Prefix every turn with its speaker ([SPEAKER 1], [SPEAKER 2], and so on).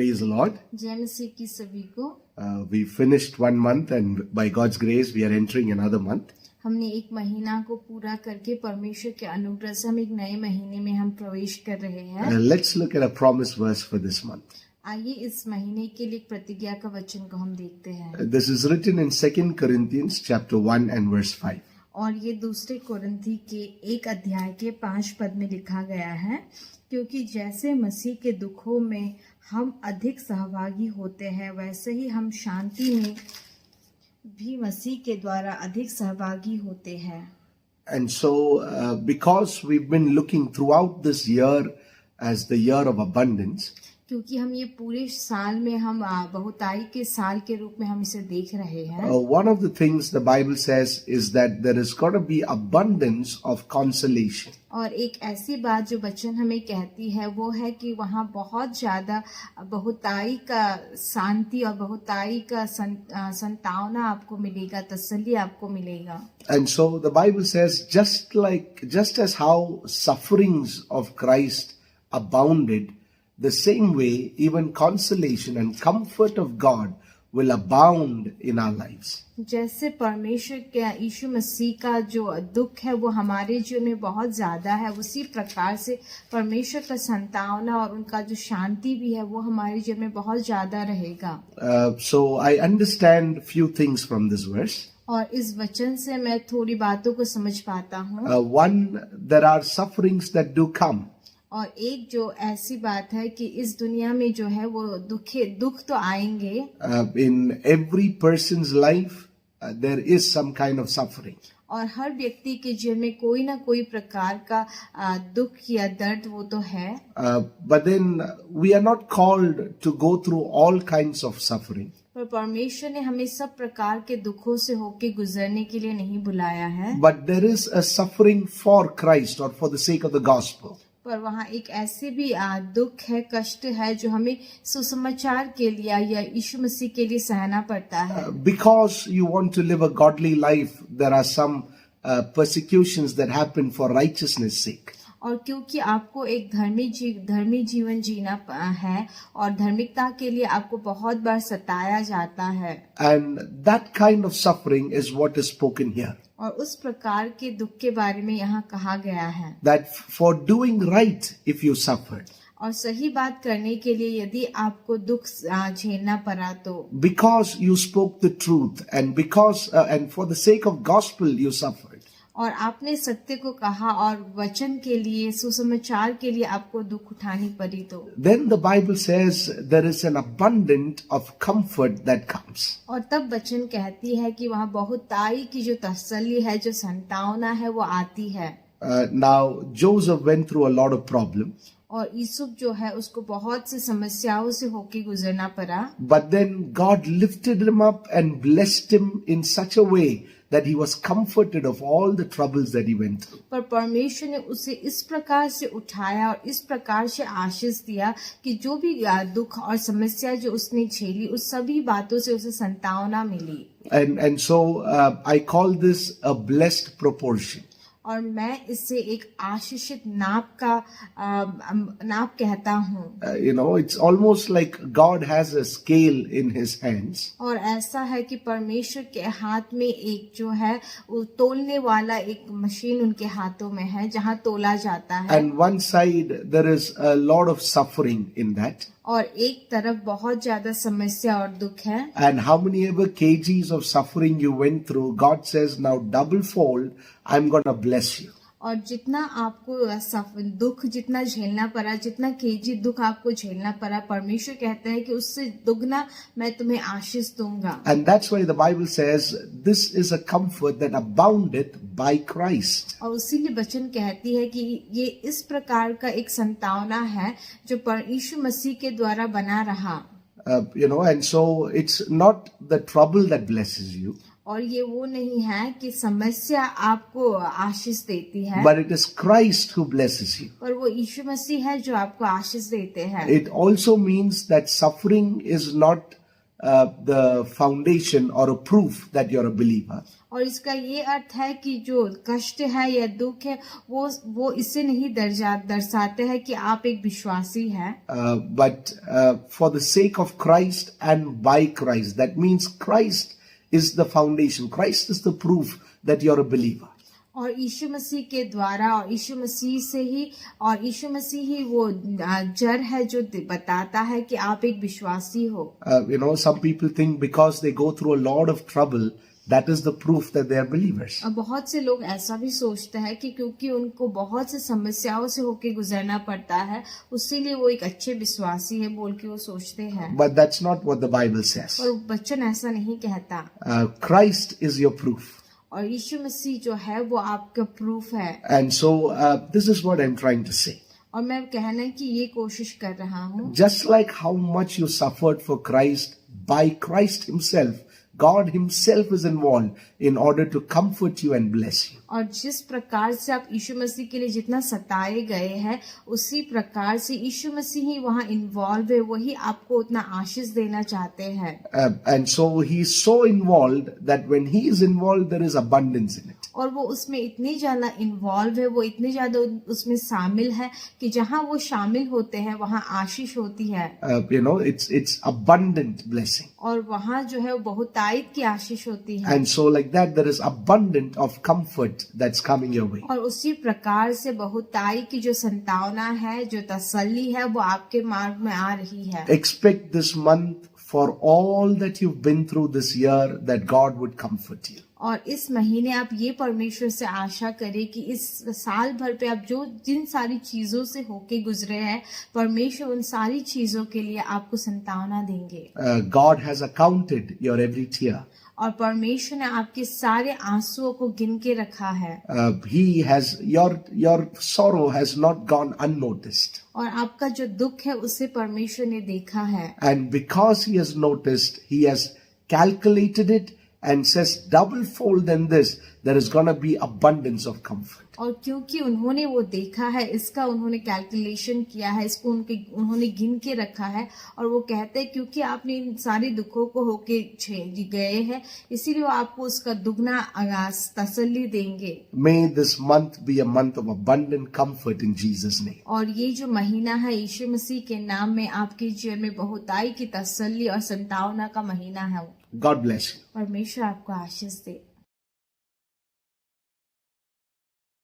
[SPEAKER 1] Praise the Lord.
[SPEAKER 2] जय मसीह की सभी को।
[SPEAKER 1] We finished 1 month and by God's grace we are entering another month.
[SPEAKER 2] हमने एक महीना को पूरा करके परमेश्वर के अनुग्रह से हम एक नए महीने में हम प्रवेश कर रहे हैं।
[SPEAKER 1] Let's look at a promise verse for this month.
[SPEAKER 2] आइए इस महीने के लिए प्रतिज्ञा का वचन को हम देखते हैं।
[SPEAKER 1] This is written in 2 Corinthians chapter 1 and verse 5.
[SPEAKER 2] और ये दूसरे कोरिन्थी के 1 अध्याय के 5 पद में लिखा गया है, क्योंकि जैसे मसीह के दुखों में हम अधिक सहभागी होते हैं, वैसे ही हम शांति में भी मसीह के द्वारा अधिक सहभागी होते हैं।
[SPEAKER 1] And so because we've been looking throughout this year as the year of abundance,
[SPEAKER 2] क्योंकि हम ये पूरे साल में हम बहुताई के साल के रूप में हम इसे देख रहे हैं।
[SPEAKER 1] one of the things the Bible says is that there is got to be abundance of consolation.
[SPEAKER 2] और एक ऐसी बात जो वचन हमें कहती है वो है कि वहाँ बहुत ज्यादा बहुताई का शांति और बहुताई का संतावना आपको मिलेगा, तसल्ली आपको मिलेगा।
[SPEAKER 1] And so the Bible says just as how sufferings of Christ abounded, the same way even consolation and comfort of God will abound in our lives.
[SPEAKER 2] जैसे परमेश्वर के यीशु मसीह का जो दुख है वो हमारे जीवन में बहुत ज्यादा है, उसी प्रकार से परमेश्वर का संतावना और उनका जो शांति भी है वो हमारे जीवन में बहुत ज्यादा रहेगा।
[SPEAKER 1] So I understand few things from this verse.
[SPEAKER 2] और इस वचन से मैं थोड़ी बातों को समझ पाता हूँ।
[SPEAKER 1] One, there are sufferings that do come.
[SPEAKER 2] और एक जो ऐसी बात है कि इस दुनिया में जो है वो दुख तो आएंगे।
[SPEAKER 1] In every person's life there is some kind of suffering.
[SPEAKER 2] और हर व्यक्ति के जीवन में कोई ना कोई प्रकार का दुख या दर्द वो तो है।
[SPEAKER 1] But then we are not called to go through all kinds of suffering.
[SPEAKER 2] पर परमेश्वर ने हमें सब प्रकार के दुखों से होके गुजरने के लिए नहीं बुलाया है।
[SPEAKER 1] But there is a suffering for Christ or for the sake of the gospel.
[SPEAKER 2] पर वहाँ एक ऐसे भी दुख है, कष्ट है जो हमें सुसमाचार के लिए या यीशु मसीह के लिए सहना पड़ता है।
[SPEAKER 1] Because you want to live a godly life, there are some persecutions that happen for righteousness' sake.
[SPEAKER 2] और क्योंकि आपको एक धर्मी जीवन जीना है और धार्मिकता के लिए आपको बहुत बार सताया जाता है।
[SPEAKER 1] And that kind of suffering is what is spoken here.
[SPEAKER 2] और उस प्रकार के दुख के बारे में यहाँ कहा गया है।
[SPEAKER 1] That for doing right, if you suffered.
[SPEAKER 2] और सही बात करने के लिए यदि आपको दुख झेलना पड़ा तो।
[SPEAKER 1] Because you spoke the truth and because and for the sake of gospel you suffered.
[SPEAKER 2] और आपने सत्य को कहा और वचन के लिए, सुसमाचार के लिए आपको दुख उठानी पड़ी तो।
[SPEAKER 1] Then the Bible says there is an abundance of comfort that comes.
[SPEAKER 2] और तब वचन कहती है कि वहाँ बहुताई की जो तसल्ली है, जो संतावना है वो आती है।
[SPEAKER 1] Now Joseph went through a lot of problems.
[SPEAKER 2] और यूसुफ जो है उसको बहुत सी समस्याओं से होके गुजरना पड़ा।
[SPEAKER 1] But then God lifted him up and blessed him in such a way that he was comforted of all the troubles that he went through.
[SPEAKER 2] पर परमेश्वर ने उसे इस प्रकार से उठाया और इस प्रकार से आशीष दिया कि जो भी दुख और समस्या जो उसने झेली उस सभी बातों से उसे संतावना मिली।
[SPEAKER 1] And so I call this a blessed proportion.
[SPEAKER 2] और मैं इससे एक आशीषित नाप कहता हूँ।
[SPEAKER 1] It's almost like God has a scale in his hands.
[SPEAKER 2] और ऐसा है कि परमेश्वर के हाथ में एक जो है वो तोलने वाला एक मशीन उनके हाथों में है जहाँ तोला जाता है।
[SPEAKER 1] And one side there is a lot of suffering in that.
[SPEAKER 2] और एक तरफ बहुत ज्यादा समस्या और दुख है।
[SPEAKER 1] And how many ever kgs of suffering you went through, God says now double fold, I'm going to bless you.
[SPEAKER 2] और जितना आपको दुख जितना झेलना पड़ा, जितना केजी दुख आपको झेलना पड़ा, परमेश्वर कहता है कि उससे दुगना मैं तुम्हें आशीष दूंगा।
[SPEAKER 1] And that's why the Bible says this is a comfort that aboundeth by Christ.
[SPEAKER 2] और उसीलिए वचन कहती है कि ये इस प्रकार का एक संतावना है जो यीशु मसीह के द्वारा बना रहा।
[SPEAKER 1] And so it's not the trouble that blesses you.
[SPEAKER 2] और ये वो नहीं है कि समस्या आपको आशीष देती है,
[SPEAKER 1] but it is Christ who blesses you.
[SPEAKER 2] पर वो यीशु मसीह है जो आपको आशीष देते हैं।
[SPEAKER 1] It also means that suffering is not the foundation or a proof that you're a believer.
[SPEAKER 2] और इसका ये अर्थ है कि जो कष्ट है या दुख है वो इससे नहीं दर्शाते हैं कि आप एक विश्वासी हैं,
[SPEAKER 1] But for the sake of Christ and by Christ. That means Christ is the foundation. Christ is the proof that you're a believer.
[SPEAKER 2] और यीशु मसीह के द्वारा और यीशु मसीह से ही और यीशु मसीह ही वो जड़ है जो बताता है कि आप एक विश्वासी हो.
[SPEAKER 1] Some people think because they go through a lot of trouble, that is the proof that they are believers.
[SPEAKER 2] और बहुत से लोग ऐसा भी सोचते हैं कि क्योंकि उनको बहुत से समस्याओं से होके गुजरना पड़ता है, उसीलिए वो एक अच्छे विश्वासी है बोल के वो सोचते हैं.
[SPEAKER 1] But that's not what the Bible says.
[SPEAKER 2] और वचन ऐसा नहीं कहता.
[SPEAKER 1] Christ is your proof.
[SPEAKER 2] और यीशु मसीह जो है वो आपका प्रूफ है.
[SPEAKER 1] And so this is what I'm trying to say.
[SPEAKER 2] और मैं कहने की ये कोशिश कर रहा हूँ.
[SPEAKER 1] Just like how much you suffered for Christ, by Christ himself, God himself is involved in order to comfort you and bless you.
[SPEAKER 2] और जिस प्रकार से आप यीशु मसीह के लिए जितना सताए गए हैं, उसी प्रकार से यीशु मसीह ही वहाँ इन्वॉल्व है, वही आपको उतना आशीष देना चाहते हैं.
[SPEAKER 1] And so he is so involved that when he is involved, there is abundance in it.
[SPEAKER 2] और वो उसमें इतनी ज्यादा इन्वॉल्व है, वो इतनी ज्यादा उसमें शामिल है कि जहाँ वो शामिल होते हैं वहाँ आशीष होती है.
[SPEAKER 1] It's abundant blessing.
[SPEAKER 2] और वहाँ जो है वो बहुतायत की आशीष होती है.
[SPEAKER 1] And so like that, there is abundant of comfort that's coming your way.
[SPEAKER 2] और उसी प्रकार से बहुताई की जो संतावना है, जो तसल्ली है, वो आपके मार्ग में आ रही है.
[SPEAKER 1] Expect this month for all that you've been through this year, that God would comfort you.
[SPEAKER 2] और इस महीने आप ये परमेश्वर से आशा करें कि इस साल भर पे आप जिन सारी चीजों से होके गुजरे हैं, परमेश्वर उन सारी चीजों के लिए आपको संतावना देंगे.
[SPEAKER 1] God has accounted your every tear.
[SPEAKER 2] और परमेश्वर ने आपके सारे आंसुओं को गिन के रखा है.
[SPEAKER 1] He has your sorrow has not gone unnoticed.
[SPEAKER 2] और आपका जो दुख है उसे परमेश्वर ने देखा है.
[SPEAKER 1] And because he has noticed, he has calculated it and says double fold than this, there is going to be abundance of comfort.
[SPEAKER 2] और क्योंकि उन्होंने वो देखा है, इसका उन्होंने कैलकुलेशन किया है, इसको उन्होंने गिन के रखा है, और वो कहते हैं क्योंकि आपने इन सारे दुखों को होके गए हैं, इसीलिए वो आपको उसका दुगना तसल्ली देंगे.
[SPEAKER 1] May this month be a month of abundant comfort in Jesus' name.
[SPEAKER 2] और ये जो महीना है यीशु मसीह के नाम में आपके जीवन में बहुताई की तसल्ली और संतावना का महीना है.
[SPEAKER 1] God bless you.
[SPEAKER 2] परमेश्वर आपको आशीष दे.